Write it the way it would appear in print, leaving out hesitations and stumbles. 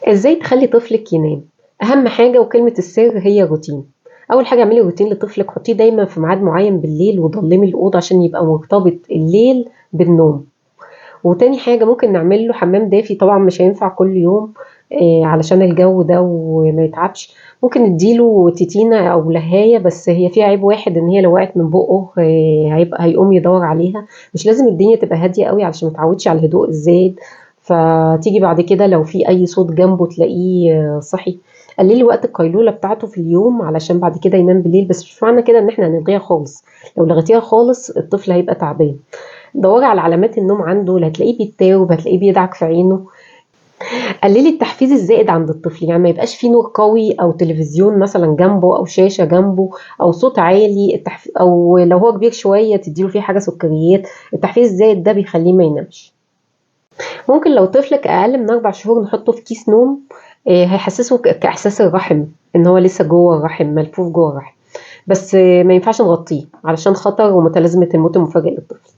ازاي تخلي طفلك ينام؟ اهم حاجه وكلمه السر هي الروتين. اول حاجه اعملي روتين لطفلك، حطيه دايما في ميعاد معين بالليل وضلمي الاوضه عشان يبقى مرتبط الليل بالنوم. وتاني حاجه ممكن نعمل له حمام دافي، طبعا مش هينفع كل يوم علشان الجو ده وما يتعبش. ممكن نديله تيتينا او لهايه، بس هي فيها عيب واحد ان هي لو وقعت من بقه هيبقى هيقوم يدور عليها. مش لازم الدنيا تبقى هاديه قوي علشان ما يتعودش على الهدوء الزايد، فتيجي بعد كده لو في اي صوت جنبه تلاقيه صحي. قللي وقت القيلولة بتاعته في اليوم علشان بعد كده ينام بالليل، بس مش معنى كده ان احنا هنلغيها خالص. لو لغيتيها خالص الطفل هيبقى تعبان. دوري على علامات النوم عنده، اللي هتلاقيه بيتاوب، هتلاقيه بيدعك في عينه. قللي التحفيز الزائد عند الطفل، يعني ما يبقاش فيه نور قوي او تلفزيون مثلا جنبه او شاشة جنبه او صوت عالي. او لو هو كبير شوية تديله فيه حاجة سكريات. التحفيز الزائد ده بيخليه ما ينامش. ممكن لو طفلك اقل من 4 شهور نحطه في كيس نوم، هيحسسه كاحساس الرحم، ان هو لسه جوه الرحم ملفوف جوه الرحم. بس ما ينفعش نغطيه علشان خطر ومتلازمة الموت المفاجئ للطفل.